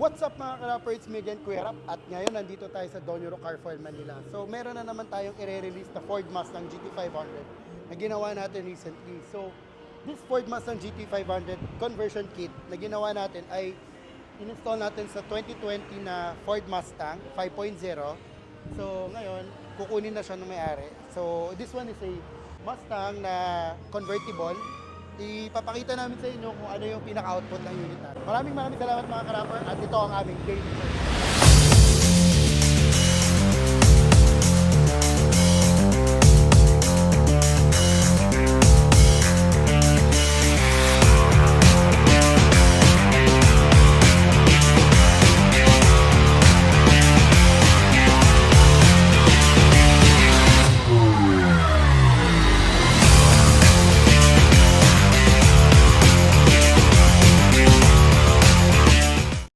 What's up mga ka-rapper, it's me again, Kuya Rap. At ngayon nandito tayo sa Donero Car Foil, Manila. So meron na naman tayong i-release na Ford Mustang GT500 na ginawa natin recently. So this Ford Mustang GT500 conversion kit na ginawa natin ay in-install natin sa 2020 na Ford Mustang 5.0. So ngayon, kukunin na siya ng may-ari. So this one is a Mustang na convertible. Ipapakita namin sa inyo kung ano yung pinaka-output ng unit natin. Maraming salamat mga ka-rapper at ito ang aming daily.